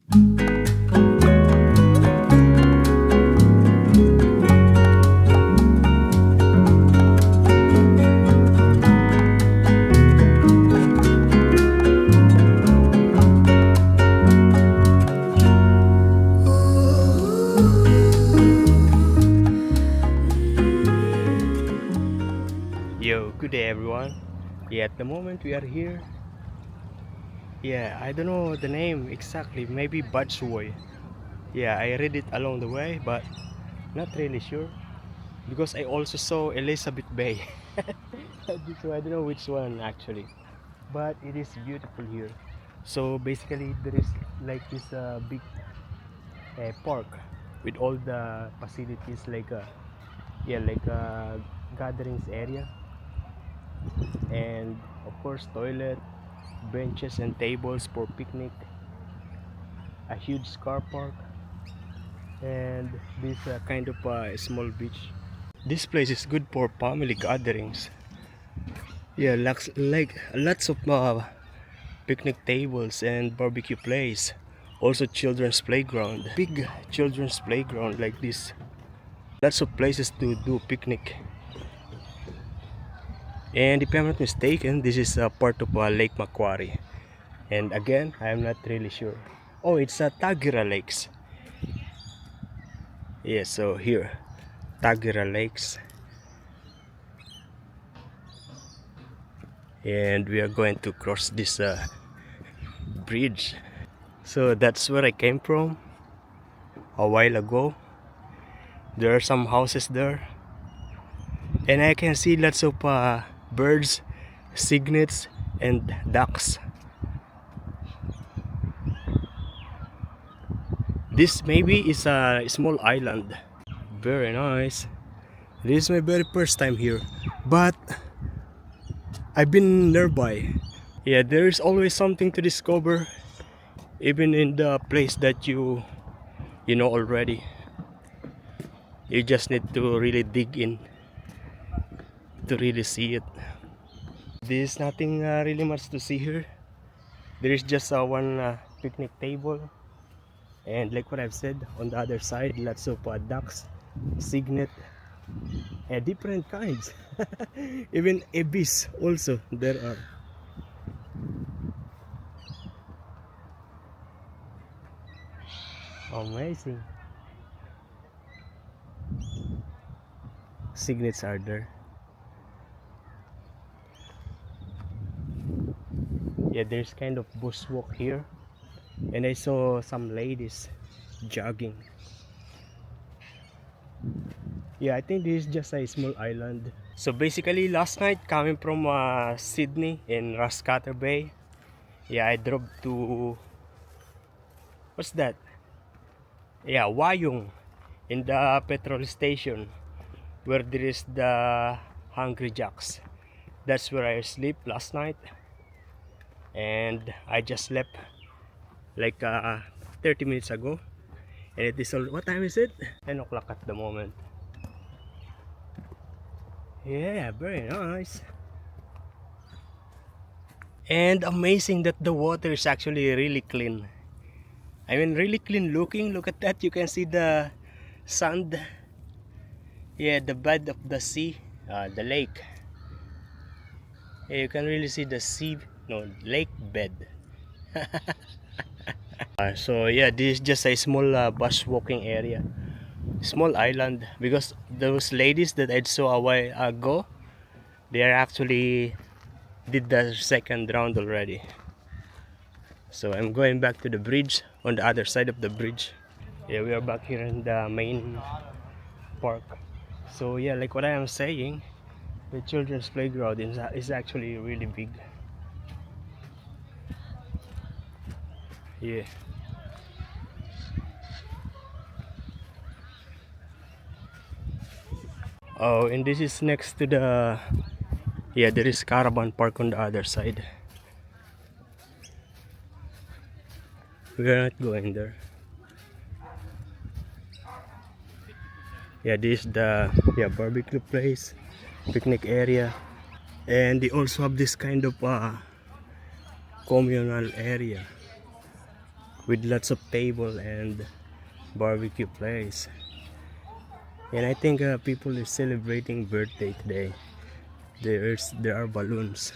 Yo, good day everyone. Yeah, at the moment we are here. Yeah, I don't know the name exactly, maybe Badswoy. Yeah, I read it along the way, but not really sure because I also saw Elizabeth Bay. So I don't know which one actually, but it is beautiful here. So basically, there is like this big park with all the facilities like like a gatherings area, and of course toilet, benches and tables for picnic, a huge car park, and this kind of small beach. This place is good for family gatherings. Yeah, lots of picnic tables and barbecue place. Also children's playground, big children's playground like this. Lots of places to do picnic. And if I'm not mistaken, this is a part of Lake Macquarie. And again, I'm not really sure. Oh, it's Tagira Lakes. Yeah, so here, Tagira Lakes. And we are going to cross this bridge. So that's where I came from a while ago. There are some houses there. And I can see lots of birds, cygnets, and ducks. This maybe is a small island. Very nice. This is my very first time here, but I've been nearby. Yeah, there is always something to discover, even in the place that you know already. You just need to really dig in to really see it. There's nothing really much to see here. There is just one picnic table, and like what I've said, on the other side, lots of ducks, cygnet, different kinds. Even ibis also there are. Amazing. Cygnets are there. Yeah, there's kind of bushwalk here, and I saw some ladies jogging. Yeah, I think this is just a small island. So basically, last night coming from Sydney in Rascatter Bay, yeah, I drove to, what's that? Yeah, Wayung, in the petrol station where there is the Hungry Jacks. That's where I sleep last night, and I just left like 30 minutes ago, and it is all, what time is it? 10 o'clock at the moment. Yeah, very nice. And amazing that the water is actually really clean. I mean, really clean looking. Look at that. You can see the sand. Yeah, the bed of the sea, the lake. Yeah, you can really see the sea, no, lake bed. So yeah, this is just a small bus walking area, small island, because those ladies that I saw a while ago, they are actually did the second round already. So I'm going back to the bridge, on the other side of the bridge. Yeah, we are back here in the main park. So yeah, like what I am saying, the children's playground is actually really big. Yeah. Oh, and this is next to the, yeah, there is caravan park on the other side. We are not going there. Yeah, this is the, yeah, barbecue place, picnic area, and they also have this kind of communal area with lots of table and barbecue place. And I think people are celebrating birthday today. There are balloons.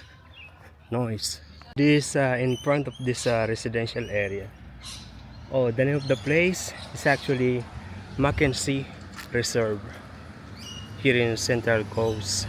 Nice. This in front of this residential area. Oh, the name of the place is actually Mackenzie Reserve here in Central Coast.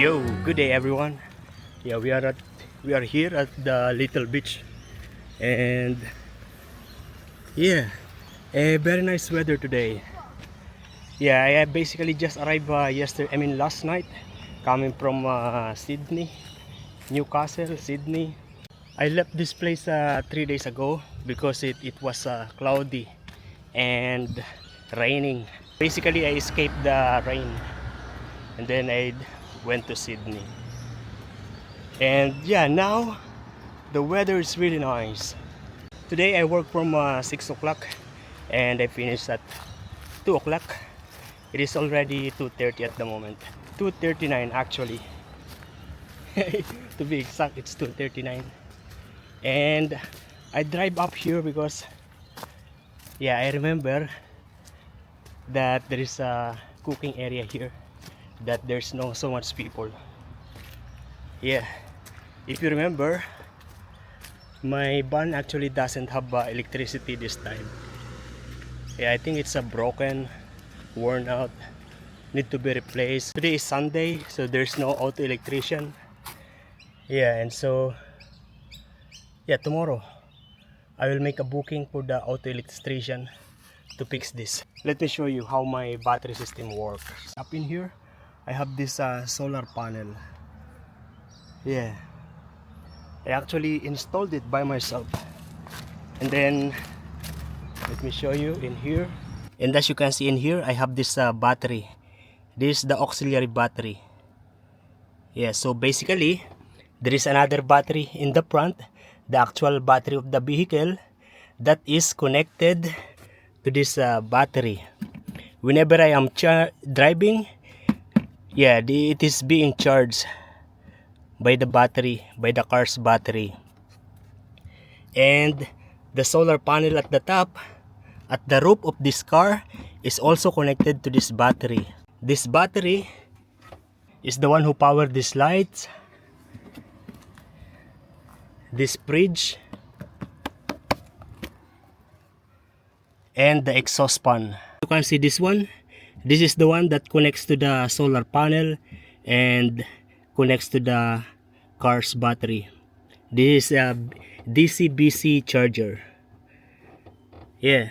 Yo, good day everyone. Yeah, we are here at the little beach, and yeah, a very nice weather today. Yeah, I basically just arrived last night, coming from Sydney, Newcastle, Sydney. I left this place 3 days ago because it was cloudy and raining. Basically, I escaped the rain, and then I went to Sydney. And yeah, now the weather is really nice. Today I work from 6 o'clock and I finish at 2 o'clock. It is already 2:30 at the moment. 2:39 actually. To be exact, it's 2:39. And I drive up here because yeah, I remember that there is a cooking area here, that there's no so much people. Yeah, if you remember, my van actually doesn't have electricity this time. Yeah, I think it's a broken, worn out, need to be replaced. Today is Sunday, so there's no auto electrician. Yeah, and so yeah, tomorrow I will make a booking for the auto electrician to fix this. Let me show you how my battery system works. Up in here I have this solar panel. Yeah, I actually installed it by myself. And then let me show you in here. And as you can see in here, I have this battery. This is the auxiliary battery. Yeah, so basically there is another battery in the front, the actual battery of the vehicle, that is connected to this battery. Whenever I am driving, yeah, it is being charged by the battery, by the car's battery. And the solar panel at the top, at the roof of this car, is also connected to this battery. This battery is the one who powers these lights, this fridge, and the exhaust fan. You can see this one. This is the one that connects to the solar panel and connects to the car's battery. This is a DC-BC charger. Yeah,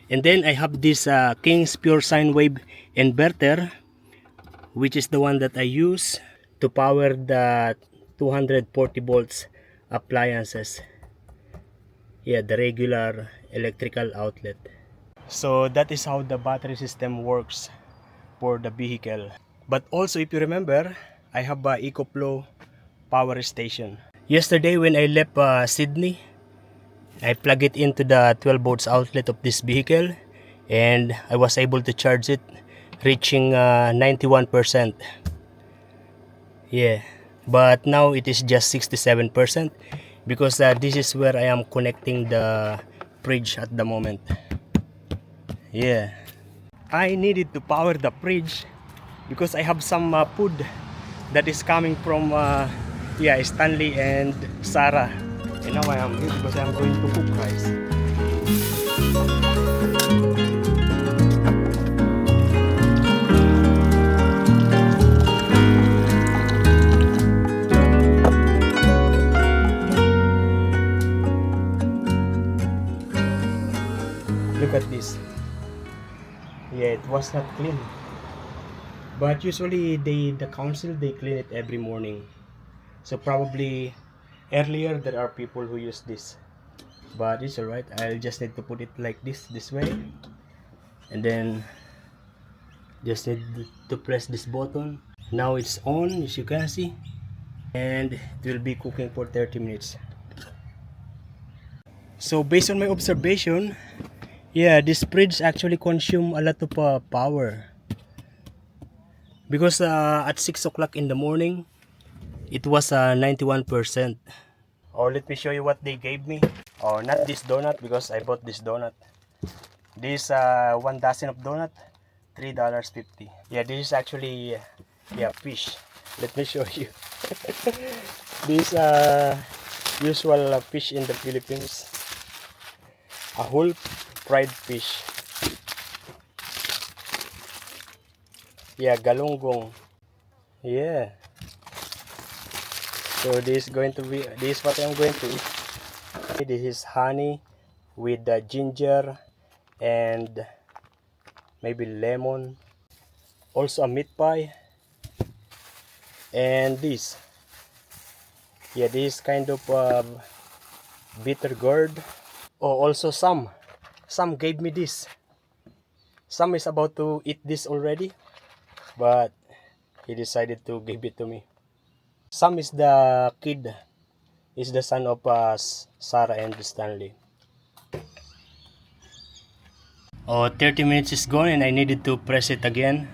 and then I have this King's Pure Sine Wave inverter, which is the one that I use to power the 240 volts appliances. Yeah, the regular electrical outlet. So that is how the battery system works for the vehicle. But also, if you remember, I have a EcoFlow power station. Yesterday when I left Sydney, I plugged it into the 12 volts outlet of this vehicle, and I was able to charge it, reaching 91%. Yeah, but now it is just 67% because this is where I am connecting the fridge at the moment. Yeah, I needed to power the fridge because I have some food that is coming from Stanley and Sarah. And now I am here because I am going to cook rice. Look at this. Yeah, it was not clean. But usually the council, they clean it every morning. So probably earlier there are people who use this. But it's alright. I'll just need to put it like this way. And then Just need to press this button. Now it's on, as you can see, and it will be cooking for 30 minutes. So based on my observation, yeah, this fridge actually consume a lot of power, because at 6 o'clock in the morning it was 91%. Oh, let me show you what they gave me. Oh, not this donut, because I bought this donut. This 1 dozen of donut, $3.50. Yeah, this is actually yeah, fish. Let me show you. This usual fish in the Philippines. A whole fried fish. Yeah, galunggong. Yeah. So this is going to be, this is what I'm going to eat. This is honey with the ginger and maybe lemon. Also a meat pie. And this. Yeah, this kind of bitter gourd. Oh, also some gave me this. Some is about to eat this already, but he decided to give it to me. Some is the kid, is the son of Sarah and Stanley. Oh, 30 minutes is gone and I needed to press it again.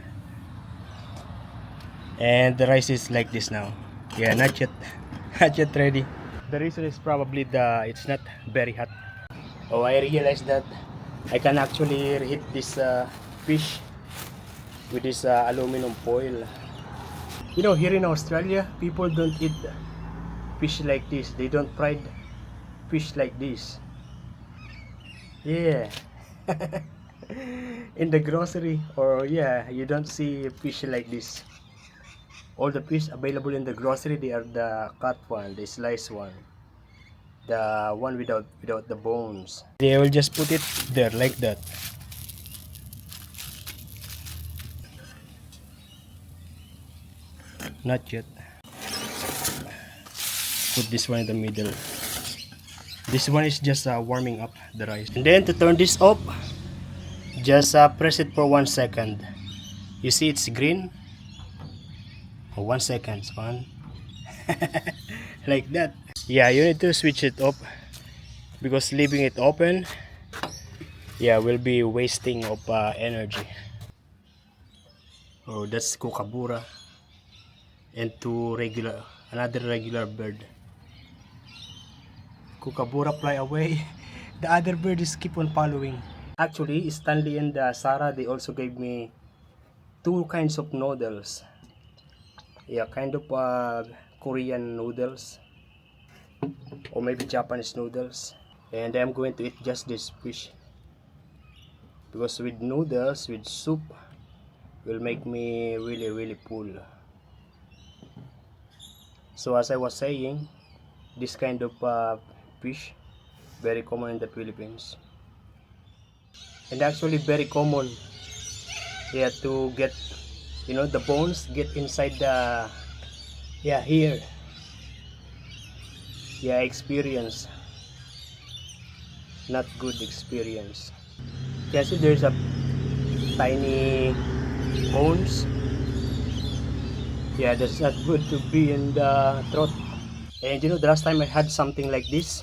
And the rice is like this now. Yeah, not yet, not yet ready. The reason is probably it's not very hot. Oh, I realized that I can actually heat this fish with this aluminum foil. You know, here in Australia, people don't eat fish like this. They don't fry fish like this. Yeah. In the grocery, or yeah, you don't see fish like this. All the fish available in the grocery, they are the cut one, the sliced one, the one without the bones. They will just put it there like that. Not yet. Put this one in the middle. This one is just warming up the rice. And then to turn this off, just press it for 1 second. You see it's green? For 1 second, one. Like that. Yeah, you need to switch it off, because leaving it open, yeah, will be wasting of energy. Oh, that's kookaburra. And another regular bird. Kookaburra fly away. The other bird is keep on following. Actually, Stanley and Sarah, they also gave me 2 kinds of noodles. Yeah, kind of Korean noodles, or maybe Japanese noodles. And I'm going to eat just this fish, because with noodles, with soup, will make me really full. So as I was saying, this kind of fish, very common in the Philippines, and actually very common, yeah, to get, you know, the bones get inside the, yeah, here. Yeah, experience, not good experience. Yeah, see, there's a tiny bones. Yeah, that's not good to be in the throat. And you know, the last time I had something like this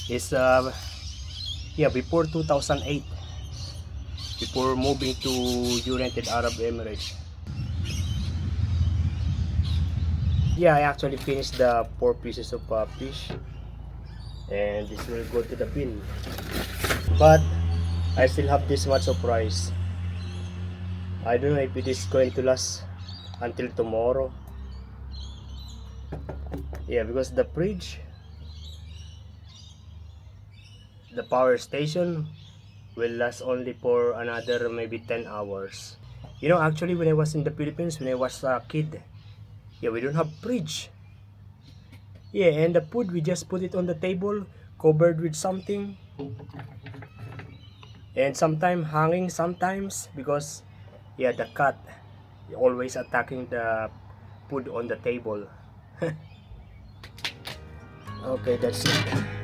is yeah, before 2008, before moving to United Arab Emirates. Yeah, I actually finished the 4 pieces of fish, and this will go to the bin. But I still have this much of rice. I don't know if it is going to last until tomorrow. Yeah, because the fridge, the power station, will last only for another maybe 10 hours. You know, actually, when I was in the Philippines, when I was a kid, yeah, we don't have fridge. Yeah, and the food, we just put it on the table, covered with something, and sometimes hanging sometimes, because yeah, the cat always attacking the food on the table. Okay, that's it.